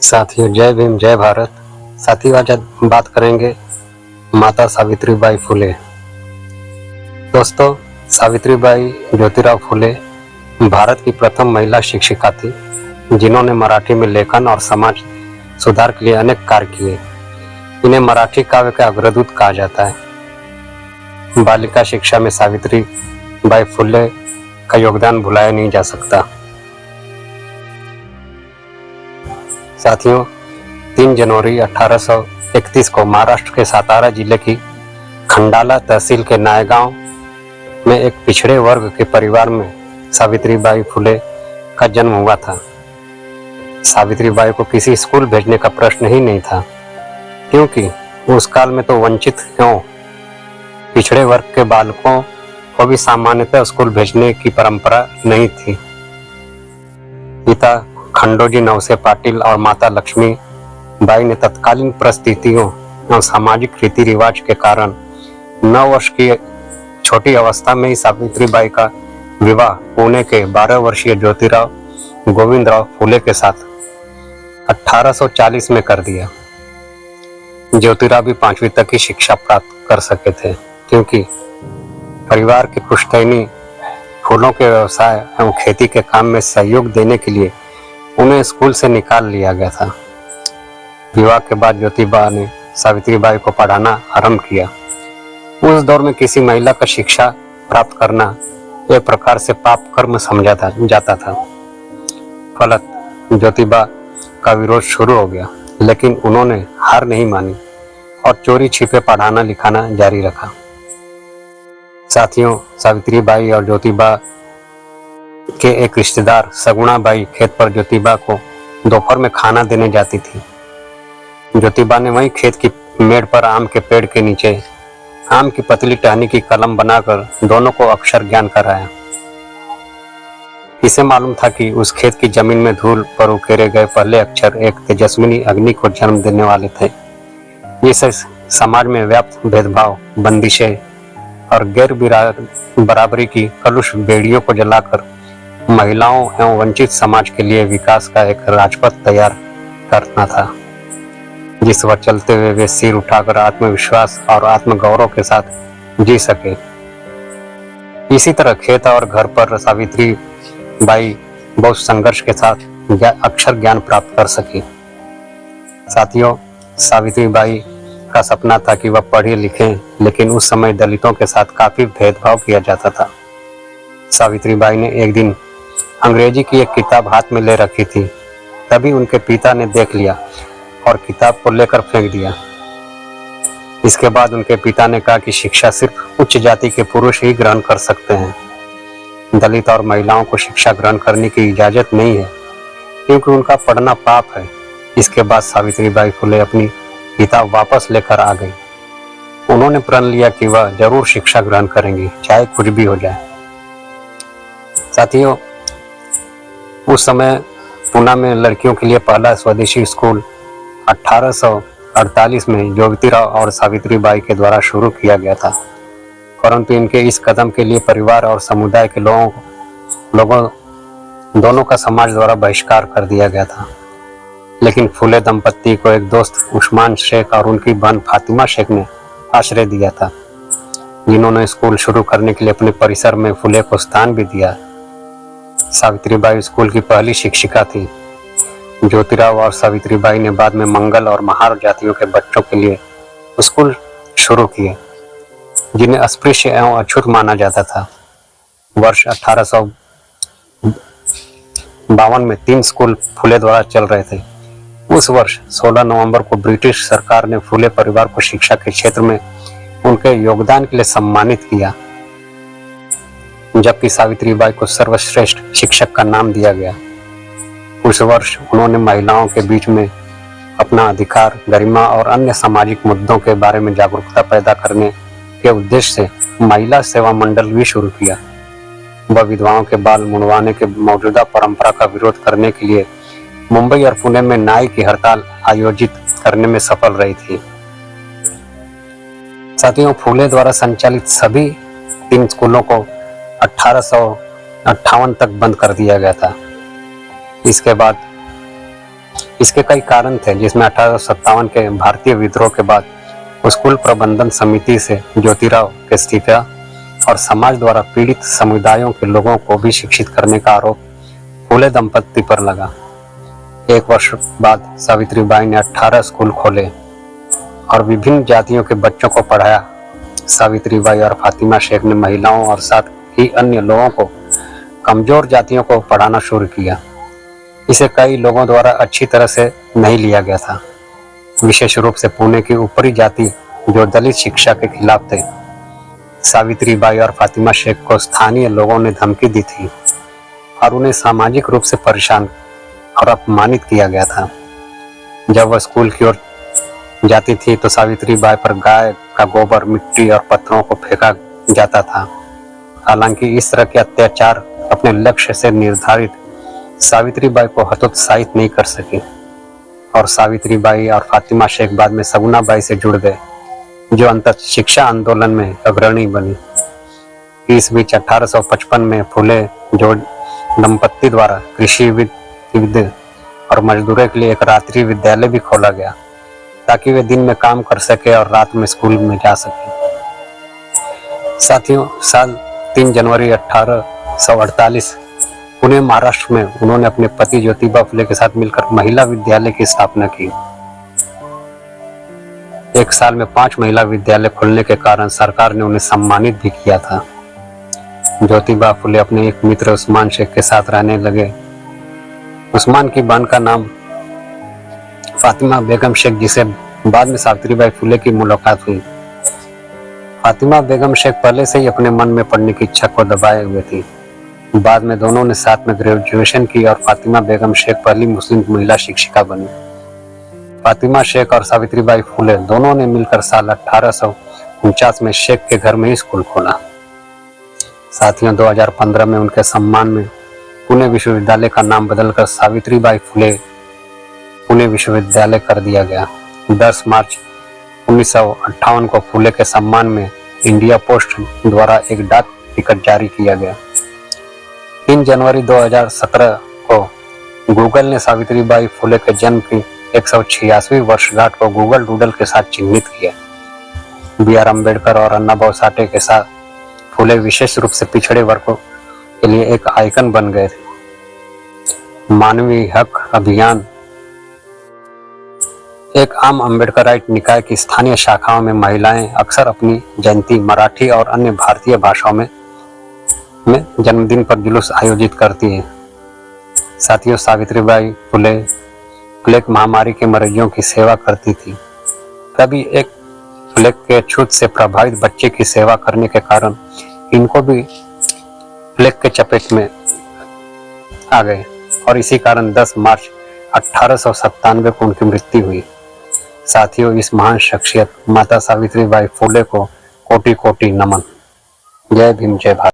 साथियों, जय भीम, जय भारत। साथियों, आज बात करेंगे माता सावित्रीबाई फुले। दोस्तों, सावित्रीबाई ज्योतिराव फुले भारत की प्रथम महिला शिक्षिका थी, जिन्होंने मराठी में लेखन और समाज सुधार के लिए अनेक कार्य किए। इन्हें मराठी काव्य का अग्रदूत कहा जाता है। बालिका शिक्षा में सावित्रीबाई फुले का योगदान भुलाया नहीं जा सकता। साथियों, 3 जनवरी 1831 को महाराष्ट्र के सातारा जिले की खंडाला तहसील के नायगांव में एक पिछड़े वर्ग के परिवार में सावित्रीबाई फुले का जन्म हुआ था। सावित्रीबाई को किसी स्कूल भेजने का प्रश्न ही नहीं था, क्योंकि उस काल में तो वंचित एवं पिछड़े वर्ग के बालकों को भी सामान्यतः स्कूल भेजने की परंपरा नहीं थी। पिता खंडोजी नवसे पाटिल और माता लक्ष्मी बाई ने तत्कालीन परिस्थितियों और सामाजिक रीति रिवाज के कारण 9 वर्ष की छोटी अवस्था में ही सावित्रीबाई का विवाह पुणे के 12 वर्षीय ज्योतिराव गोविंदराव फुले के साथ 1840 में कर दिया। ज्योतिराव भी 5वीं तक की शिक्षा प्राप्त कर सके थे, क्योंकि परिवार के पुश्तैनी फूलों के व्यवसाय एवं खेती के काम में सहयोग देने के लिए उन्हें स्कूल से निकाल लिया गया था। विवाह के बाद ज्योतिबा ने सावित्रीबाई को पढ़ाना आरंभ किया। उस दौर में किसी महिला का शिक्षा प्राप्त करना एक प्रकार से पाप कर्म समझा जाता था। फलत ज्योतिबा का विरोध शुरू हो गया, लेकिन उन्होंने हार नहीं मानी और चोरी छिपे पढ़ाना लिखाना जारी रखा। साथियों, सावित्रीबाई और ज्योतिबा के एक रिश्तेदार सगुणा बाई खेत पर ज्योतिबा को दोपहर में खाना देने जाती थी। ज्योतिबा ने वहीं खेत की मेड़ पर आम के पेड़ के नीचे आम की पतली टहनी की कलम बनाकर दोनों को अक्षर ज्ञान कराया। इसे मालूम था कि उस खेत की जमीन में धूल पर उकेरे गए पहले अक्षर एक तेजस्विनी अग्नि को जन्म देने वाले थे। इससे समाज में व्याप्त भेदभाव, बंदिशें और गैर बराबरी की कलुष बेड़ियों को जलाकर महिलाओं एवं वंचित समाज के लिए विकास का एक राजपथ तैयार करना था, जिस पर चलते हुए वे सिर उठाकर आत्मविश्वास और आत्मगौरव के साथ जी सके। इसी तरह खेत और घर पर सावित्रीबाई बहुत संघर्ष के साथ अक्षर ज्ञान प्राप्त कर सकी। साथियों, सावित्रीबाई का सपना था कि वह पढ़े लिखें, लेकिन उस समय दलितों के साथ काफी भेदभाव किया जाता था। सावित्रीबाई ने एक दिन अंग्रेजी की एक किताब हाथ में ले रखी थी, तभी उनके पिता ने देख लिया और किताब को लेकर फेंक दिया। इसके बाद उनके पिता ने कहा कि शिक्षा सिर्फ उच्च जाति के पुरुष ही ग्रहण कर सकते हैं, दलित और महिलाओं को शिक्षा ग्रहण करने की इजाजत नहीं है, क्योंकि उनका पढ़ना पाप है। इसके बाद सावित्रीबाई फुले अपनी किताब वापस लेकर आ गई। उन्होंने प्रण लिया कि वह जरूर शिक्षा ग्रहण करेंगी, चाहे कुछ भी हो जाए। साथियों, उस समय पुणे में लड़कियों के लिए पहला स्वदेशी स्कूल 1848 में ज्योतिराव और सावित्रीबाई के द्वारा शुरू किया गया था, परंतु इनके इस कदम के लिए परिवार और समुदाय के लोगों दोनों का समाज द्वारा बहिष्कार कर दिया गया था। लेकिन फुले दंपत्ति को एक दोस्त उस्मान शेख और उनकी बहन फातिमा शेख ने आश्रय दिया था, जिन्होंने स्कूल शुरू करने के लिए अपने परिसर में फुले को स्थान भी दिया। सावित्रीबाई स्कूल की पहली शिक्षिका थी। ज्योतिराव और सावित्रीबाई ने बाद में मंगल और महार जातियों के बच्चों के लिए स्कूल शुरू किए, जिन्हें अस्पृश्य एवं अछूत माना जाता था। वर्ष 1852 में 3 स्कूल फुले द्वारा चल रहे थे। उस वर्ष 16 नवंबर को ब्रिटिश सरकार ने फुले परिवार को शिक्षा के क्षेत्र में उनके योगदान के लिए सम्मानित किया, जबकि सावित्रीबाई को सर्वश्रेष्ठ शिक्षक का नाम दिया गया। उस वर्ष उन्होंने महिलाओं के बीच में अपना अधिकार, गरिमा और अन्य सामाजिक मुद्दों के बारे में जागरूकता पैदा करने के उद्देश्य से महिला सेवा मंडल भी शुरू किया। वह विधवाओं के बाल मुंडवाने के मौजूदा परंपरा का विरोध करने के लिए मुंबई और पुणे में नाई की हड़ताल आयोजित करने में सफल रही थी। साथियों, फुले द्वारा संचालित सभी 3 स्कूलों को 1858 तक बंद कर दिया गया था। इसके बाद इसके कई कारण थे, जिसमें 1857 के भारतीय विद्रोह के बाद स्कूल प्रबंधन समिति से ज्योतिराव के इस्तीफा और समाज द्वारा पीड़ित समुदायों के लोगों को भी शिक्षित करने का आरोप फूले दंपत्ति पर लगा। एक वर्ष बाद सावित्रीबाई ने 18 स्कूल खोले और विभिन्न जातियों के बच्चों को पढ़ाया। सावित्रीबाई और फातिमा शेख ने महिलाओं और साथ ही अन्य लोगों को, कमजोर जातियों को पढ़ाना शुरू किया। इसे कई लोगों द्वारा अच्छी तरह से नहीं लिया गया था, विशेष रूप से पुणे की ऊपरी जाति जो दलित शिक्षा के खिलाफ थे। सावित्रीबाई और फातिमा शेख को स्थानीय लोगों ने धमकी दी थी और उन्हें सामाजिक रूप से परेशान और अपमानित किया गया था। जब वह स्कूल की ओर जाती थी तो सावित्रीबाई पर गाय का गोबर, मिट्टी और पत्थरों को फेंका जाता था। हालांकि इस तरह के अत्याचार अपने लक्ष्य से निर्धारित सावित्रीबाई को हतोत्साहित नहीं कर सकी और सावित्रीबाई और फातिमा शेख बाद में सगुनाबाई से जुड़ गए, जो अंततः शिक्षा आंदोलन में अग्रणी बनी। इस बीच 1855 में फूले जो दंपत्ति द्वारा कृषि विद्या और मजदूरों के लिए एक रात्रि विद्यालय भी खोला गया, ताकि वे दिन में काम कर सके और रात में स्कूल में जा सके। साथियों, साल 3 जनवरी 1848 पुणे महाराष्ट्र में उन्होंने अपने पति ज्योतिबा फुले के साथ मिलकर महिला विद्यालय की स्थापना की। एक साल में 5 महिला विद्यालय खुलने के कारण सरकार ने उन्हें सम्मानित भी किया था। ज्योतिबा फुले अपने एक मित्र उस्मान शेख के साथ रहने लगे। उस्मान की बहन का नाम फातिमा बेगम शेख, जिसे बाद में सावित्रीबाई फुले की मुलाकात हुई। फातिमा बेगम शेख पहले से ही अपने मन में पढ़ने की इच्छा को दबाए हुए थी। बाद में दोनों ने साथ में ग्रेजुएशन की और फातिमा बेगम शेख पहली मुस्लिम महिला शिक्षिका बनी। फातिमा शेख और सावित्रीबाई फुले दोनों ने मिलकर साल 1849 में शेख के घर में ही स्कूल खोला। साथियों, 2015 में उनके सम्मान में पुणे विश्वविद्यालय का नाम बदलकर सावित्रीबाई फुले पुणे विश्वविद्यालय कर दिया गया। 10 मार्च 1958 को फुले के सम्मान में इंडिया पोस्ट द्वारा एक डाक टिकट जारी किया गया। 3 जनवरी 2017 को गूगल ने सावित्रीबाई फुले के जन्म की 186वीं वर्षगांठ को गूगल डूडल के साथ चिन्हित किया। B.R. अम्बेडकर और अन्ना भाऊ साठे के साथ फुले विशेष रूप से पिछड़े वर्गों के लिए एक आइकन बन गए थे। मानवीय हक अभियान एक आम अम्बेडकराइट निकाय की स्थानीय शाखाओं में महिलाएं अक्सर अपनी जयंती मराठी और अन्य भारतीय भाषाओं में जन्मदिन पर जुलूस आयोजित करती है। साथियों, सावित्रीबाई फुले प्लेग महामारी के मरीजों की सेवा करती थी। कभी एक प्लेग के छूत से प्रभावित बच्चे की सेवा करने के कारण इनको भी प्लेग के चपेट में आ गए और इसी कारण 10 मार्च 1897 को उनकी मृत्यु हुई। साथियों, इस महान शख्सियत माता सावित्रीबाई फुले को कोटि कोटि नमन। जय भीम, जय भारत।